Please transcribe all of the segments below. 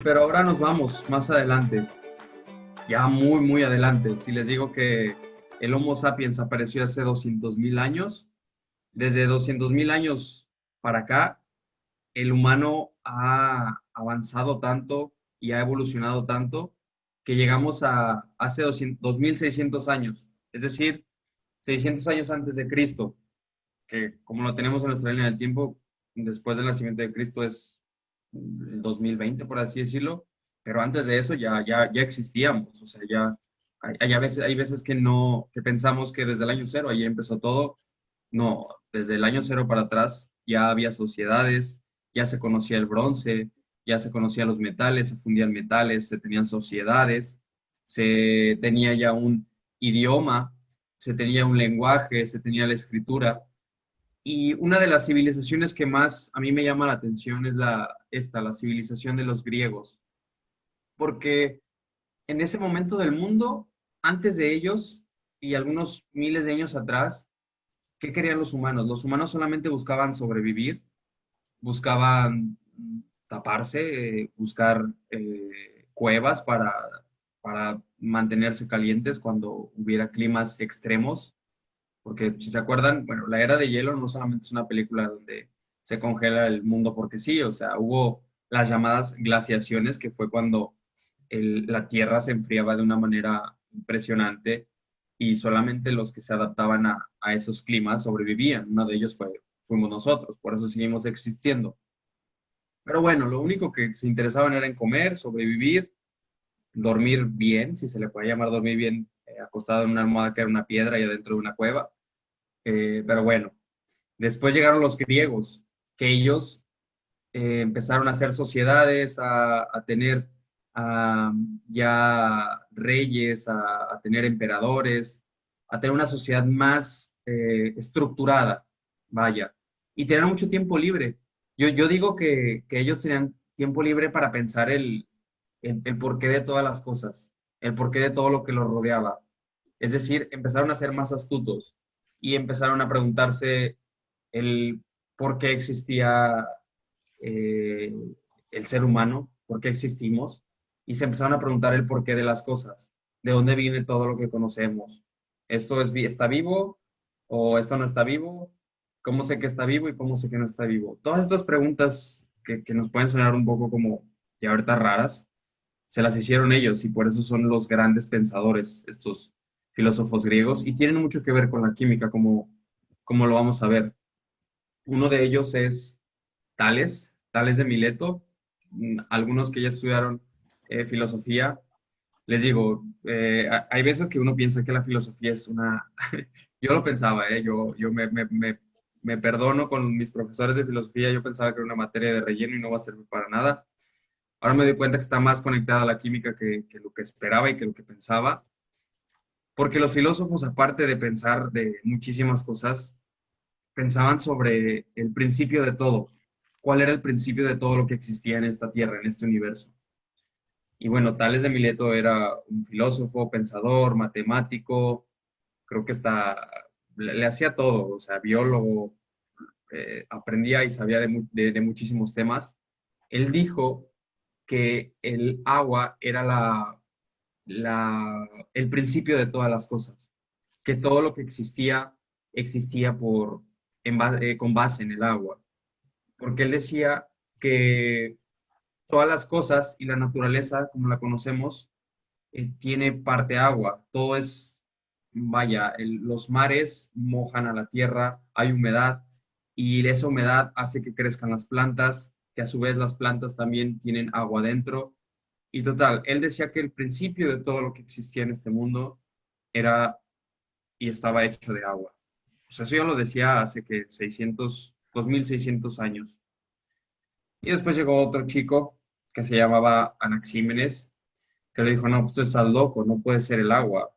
Pero ahora nos vamos más adelante, ya muy, muy adelante. Si les digo que el Homo sapiens apareció hace 200.000 años, desde 200.000 años para acá, el humano ha avanzado tanto y ha evolucionado tanto que llegamos a hace 2.600 años, es decir, 600 años antes de Cristo, que como lo tenemos en nuestra línea del tiempo, después del nacimiento de Cristo es el 2020, por así decirlo, pero antes de eso ya existíamos, o sea, ya hay veces que no, que pensamos que desde el año cero ahí empezó todo. No, desde el año cero para atrás ya había sociedades, ya se conocía el bronce, ya se conocían los metales, se fundían metales, se tenían sociedades, se tenía ya un idioma, se tenía un lenguaje, se tenía la escritura. Y una de las civilizaciones que más a mí me llama la atención es la civilización de los griegos, porque en ese momento del mundo, antes de ellos y algunos miles de años atrás, ¿qué querían los humanos? Los humanos solamente buscaban sobrevivir, buscaban taparse, buscar cuevas para mantenerse calientes cuando hubiera climas extremos. Porque si se acuerdan, bueno, la era de hielo no solamente es una película donde se congela el mundo porque sí, o sea, hubo las llamadas glaciaciones, que fue cuando la Tierra se enfriaba de una manera impresionante y solamente los que se adaptaban a esos climas sobrevivían. Uno de ellos fuimos nosotros, por eso seguimos existiendo. Pero bueno, lo único que se interesaban era en comer, sobrevivir, dormir bien, si se le puede llamar dormir bien, acostado en una almohada que era una piedra y adentro de una cueva. Pero bueno, después llegaron los griegos, que ellos empezaron a hacer sociedades, a tener ah, ya reyes, a tener emperadores, a tener una sociedad más estructurada, vaya, y tener mucho tiempo libre. Yo digo que ellos tenían tiempo libre para pensar el porqué de todas las cosas, el porqué de todo lo que los rodeaba. Es decir, empezaron a ser más astutos y empezaron a preguntarse el por qué existía eh, el ser humano, por qué existimos, y se empezaron a preguntar el porqué de las cosas, de dónde viene todo lo que conocemos. ¿Esto está vivo o esto no está vivo? ¿Cómo sé que está vivo y cómo sé que no está vivo? Todas estas preguntas que nos pueden sonar un poco como ya ahorita raras, se las hicieron ellos y por eso son los grandes pensadores, estos filósofos griegos, y tienen mucho que ver con la química, como lo vamos a ver. Uno de ellos es Tales de Mileto. Algunos que ya estudiaron filosofía, les digo, hay veces que uno piensa que la filosofía es una... Yo lo pensaba, yo me perdono con mis profesores de filosofía, yo pensaba que era una materia de relleno y no va a servir para nada. Ahora me doy cuenta que está más conectada a la química que lo que esperaba y que lo que pensaba, porque los filósofos, aparte de pensar de muchísimas cosas, pensaban sobre el principio de todo. ¿Cuál era el principio de todo lo que existía en esta tierra, en este universo? Y bueno, Tales de Mileto era un filósofo, pensador, matemático, creo que le hacía todo, o sea, biólogo, aprendía y sabía de muchísimos temas. Él dijo que el agua era el principio de todas las cosas, que todo lo que existía con base en el agua, porque él decía que todas las cosas y la naturaleza, como la conocemos, tiene parte agua, todo es, vaya, los mares mojan a la tierra, hay humedad y esa humedad hace que crezcan las plantas, que a su vez las plantas también tienen agua dentro. Y total, él decía que el principio de todo lo que existía en este mundo era y estaba hecho de agua. O sea, eso ya lo decía hace que 2.600 años. Y después llegó otro chico que se llamaba Anaxímenes, que le dijo, no, pues tú estás loco, no puede ser el agua.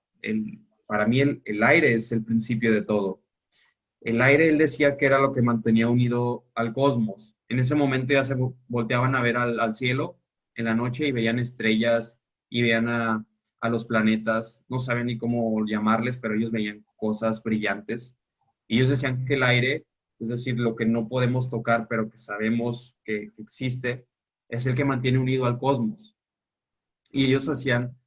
Para mí el aire es el principio de todo. El aire, él decía que era lo que mantenía unido al cosmos. En ese momento ya se volteaban a ver al cielo en la noche y veían estrellas y veían a los planetas. No saben ni cómo llamarles, pero ellos veían cosas brillantes. Y ellos decían que el aire, es decir, lo que no podemos tocar, pero que sabemos que existe, es el que mantiene unido al cosmos. Y ellos hacían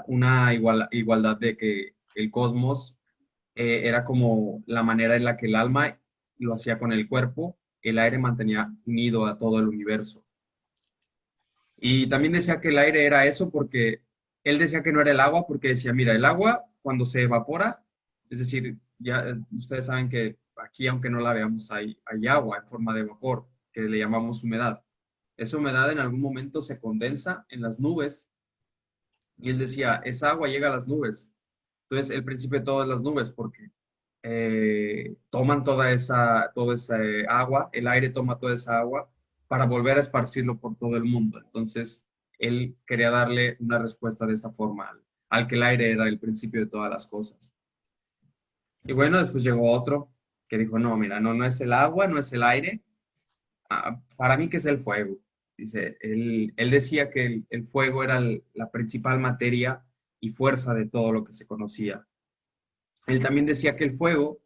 una igualdad de que el cosmos era como la manera en la que el alma lo hacía con el cuerpo, el aire mantenía unido a todo el universo. Y también decía que el aire era eso porque él decía que no era el agua porque decía, mira, el agua cuando se evapora, es decir, ya ustedes saben que aquí aunque no la veamos hay agua en forma de vapor que le llamamos humedad. Esa humedad en algún momento se condensa en las nubes y él decía, esa agua llega a las nubes. Entonces el principio de todo es las nubes porque toman toda esa agua, el aire toma toda esa agua para volver a esparcirlo por todo el mundo. Entonces, él quería darle una respuesta de esta forma, al que el aire era el principio de todas las cosas. Y bueno, después llegó otro que dijo, no, mira, no, no es el agua, no es el aire, para mí que es el fuego. Dice, él decía que el fuego era la principal materia y fuerza de todo lo que se conocía. Él también decía que el fuego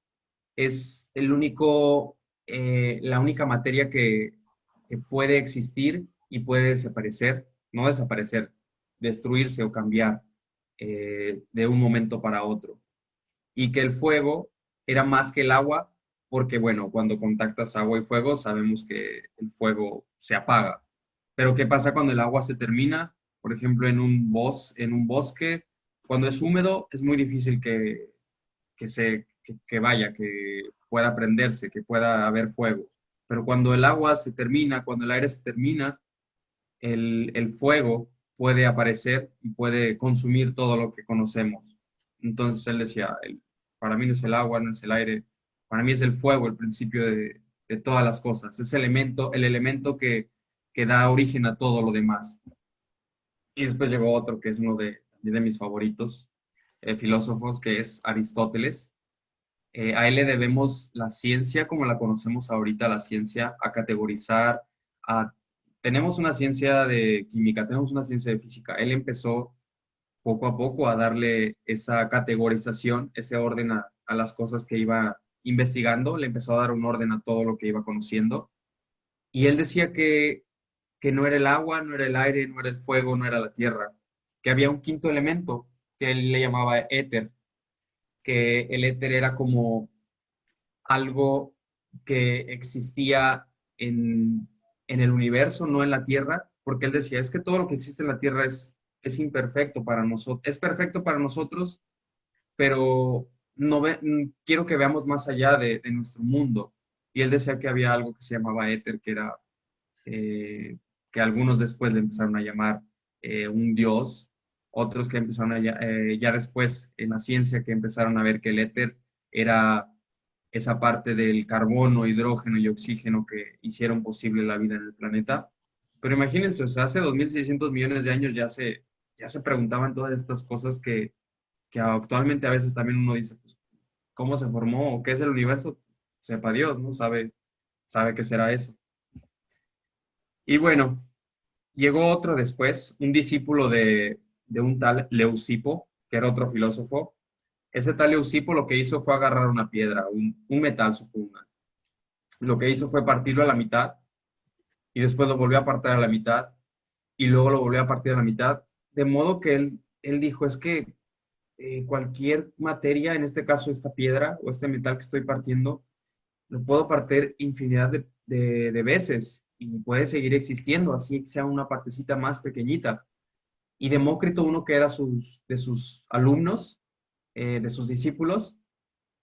es la única materia que puede existir y puede desaparecer, no desaparecer, destruirse o cambiar de un momento para otro. Y que el fuego era más que el agua, porque bueno, cuando contactas agua y fuego, sabemos que el fuego se apaga. Pero ¿qué pasa cuando el agua se termina? Por ejemplo, en un bosque, cuando es húmedo, es muy difícil que vaya, que pueda prenderse, que pueda haber fuego. Pero cuando el agua se termina, cuando el aire se termina, el fuego puede aparecer y puede consumir todo lo que conocemos. Entonces él decía, para mí no es el agua, no es el aire, para mí es el fuego, el principio de todas las cosas. Es el elemento que da origen a todo lo demás. Y después llegó otro que es uno de mis favoritos, filósofos, que es Aristóteles. A él le debemos la ciencia como la conocemos ahorita, la ciencia, a categorizar, tenemos una ciencia de química, tenemos una ciencia de física. Él empezó poco a poco a darle esa categorización, ese orden a las cosas que iba investigando, le empezó a dar un orden a todo lo que iba conociendo. Y él decía que no era el agua, no era el aire, no era el fuego, no era la tierra, que había un quinto elemento que él le llamaba éter, que el éter era como algo que existía en el universo, no en la Tierra, porque él decía, es que todo lo que existe en la Tierra es imperfecto para nosotros, es perfecto para nosotros, pero quiero que veamos más allá de nuestro mundo. Y él decía que había algo que se llamaba éter, que era, que algunos después le empezaron a llamar un dios, otros que empezaron ya después en la ciencia que empezaron a ver que el éter era esa parte del carbono, hidrógeno y oxígeno que hicieron posible la vida en el planeta. Pero imagínense, o sea, hace 2.600 millones de años ya se preguntaban todas estas cosas que actualmente a veces también uno dice, pues, ¿cómo se formó o qué es el universo? Sepa Dios, ¿no? Sabe qué será eso. Y bueno, llegó otro después, un discípulo de un tal Leucipo, que era otro filósofo. Ese tal Leucipo lo que hizo fue agarrar una piedra, un metal, supongo. Lo que hizo fue partirlo a la mitad y después lo volvió a partir a la mitad y luego lo volvió a partir a la mitad, de modo que él dijo, es que cualquier materia, en este caso esta piedra o este metal que estoy partiendo, lo puedo partir infinidad de veces y puede seguir existiendo, así que sea una partecita más pequeñita. Y Demócrito, uno que era de sus alumnos, de sus discípulos,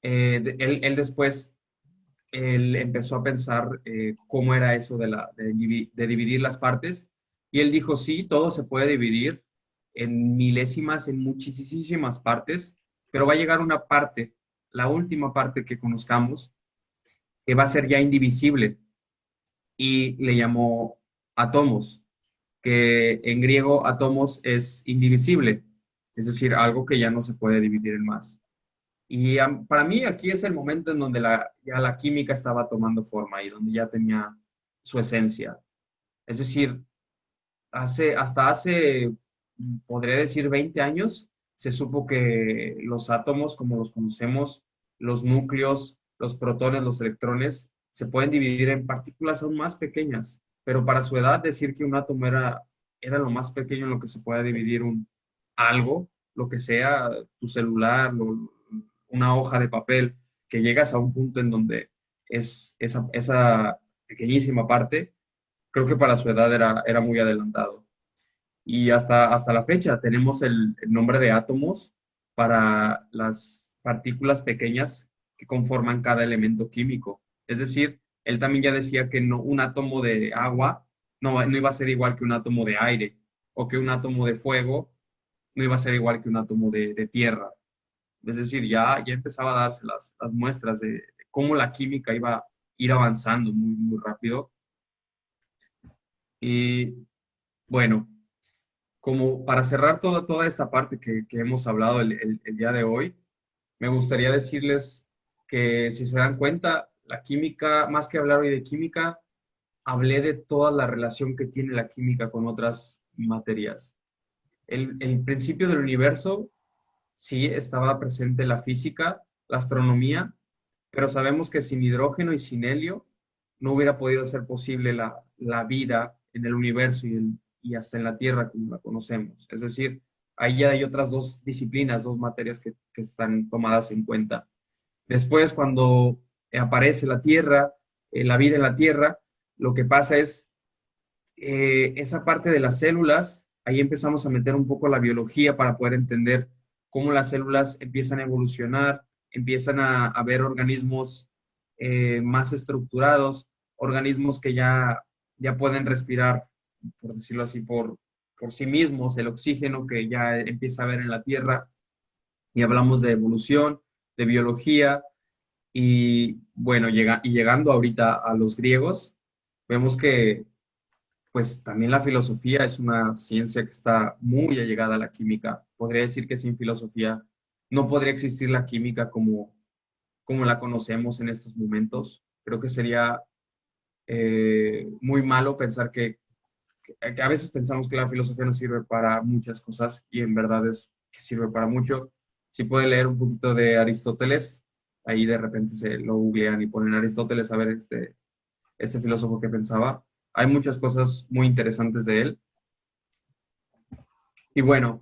él después él empezó a pensar cómo era eso de dividir las partes y él dijo, sí, todo se puede dividir en milésimas, en muchísimas partes, pero va a llegar una parte, la última parte que conozcamos, que va a ser ya indivisible y le llamó átomos, que en griego átomos es indivisible, es decir, algo que ya no se puede dividir en más. Y para mí aquí es el momento en donde ya la química estaba tomando forma y donde ya tenía su esencia. Es decir, hasta hace, podría decir, 20 años, se supo que los átomos, como los conocemos, los núcleos, los protones, los electrones, se pueden dividir en partículas aún más pequeñas. pero para su edad decir que un átomo era lo más pequeño en lo que se puede dividir algo, lo que sea, tu celular, una hoja de papel, que llegas a un punto en donde es esa pequeñísima parte, creo que para su edad era muy adelantado. Y hasta la fecha tenemos el nombre de átomos para las partículas pequeñas que conforman cada elemento químico. Es decir, él también ya decía que no, un átomo de agua no iba a ser igual que un átomo de aire, o que un átomo de fuego no iba a ser igual que un átomo de tierra. Es decir, ya empezaba a darse las muestras de cómo la química iba a ir avanzando muy, muy rápido. Y bueno, como para cerrar toda esta parte que hemos hablado el día de hoy, me gustaría decirles que si se dan cuenta, la química, más que hablar hoy de química, hablé de toda la relación que tiene la química con otras materias. El principio del universo, sí, estaba presente la física, la astronomía, pero sabemos que sin hidrógeno y sin helio no hubiera podido ser posible la vida en el universo y hasta en la Tierra como la conocemos. Es decir, ahí ya hay otras dos disciplinas, dos materias que están tomadas en cuenta. Después, cuando aparece la Tierra, la vida en la Tierra, lo que pasa es esa parte de las células, ahí empezamos a meter un poco la biología para poder entender cómo las células empiezan a evolucionar, empiezan a ver organismos más estructurados, organismos que ya pueden respirar, por decirlo así, por sí mismos, el oxígeno que ya empieza a ver en la Tierra, y hablamos de evolución, de biología, y bueno, llegando ahorita a los griegos, vemos que pues también la filosofía es una ciencia que está muy allegada a la química. Podría decir que sin filosofía no podría existir la química como la conocemos en estos momentos. Creo que sería muy malo pensar que a veces pensamos que la filosofía no sirve para muchas cosas y en verdad es que sirve para mucho. Si puede leer un poquito de Aristóteles, ahí de repente se lo googlean y ponen Aristóteles a ver este filósofo que pensaba. Hay muchas cosas muy interesantes de él. Y bueno,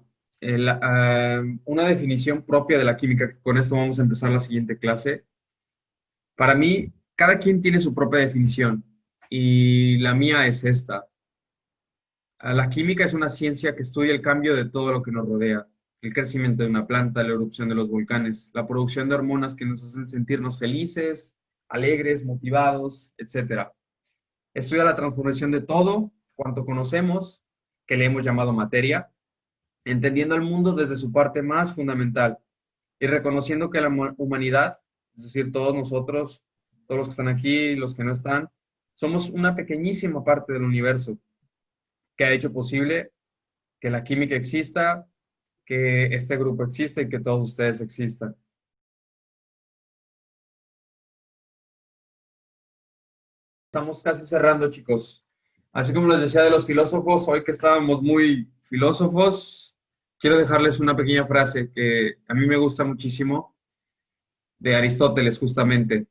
una definición propia de la química, que con esto vamos a empezar la siguiente clase. Para mí, cada quien tiene su propia definición y la mía es esta. La química es una ciencia que estudia el cambio de todo lo que nos rodea, el crecimiento de una planta, la erupción de los volcanes, la producción de hormonas que nos hacen sentirnos felices, alegres, motivados, etcétera. Estudia la transformación de todo cuanto conocemos, que le hemos llamado materia, entendiendo el mundo desde su parte más fundamental y reconociendo que la humanidad, es decir, todos nosotros, todos los que están aquí, los que no están, somos una pequeñísima parte del universo que ha hecho posible que la química exista, que este grupo exista y que todos ustedes existan. Estamos casi cerrando, chicos. Así como les decía de los filósofos, hoy que estábamos muy filósofos, quiero dejarles una pequeña frase que a mí me gusta muchísimo, de Aristóteles, justamente.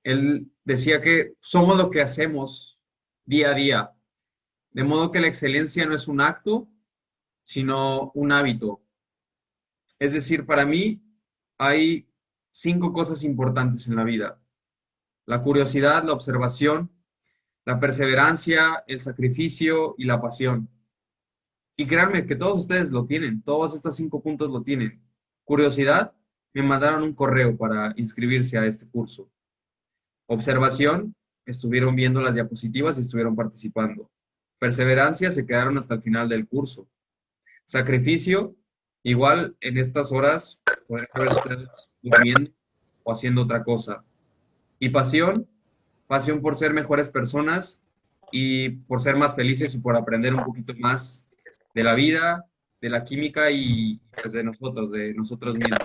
Él decía que somos lo que hacemos día a día, de modo que la excelencia no es un acto, sino un hábito. Es decir, para mí hay 5 cosas importantes en la vida: la curiosidad, la observación, la perseverancia, el sacrificio y la pasión. Y créanme que todos ustedes lo tienen, todos estos 5 puntos lo tienen. Curiosidad, me mandaron un correo para inscribirse a este curso. Observación, estuvieron viendo las diapositivas y estuvieron participando. Perseverancia, se quedaron hasta el final del curso. Sacrificio, igual en estas horas podrían haber ustedes durmiendo o haciendo otra cosa. Y pasión, pasión por ser mejores personas y por ser más felices y por aprender un poquito más de la vida, de la química y pues, de nosotros mismos.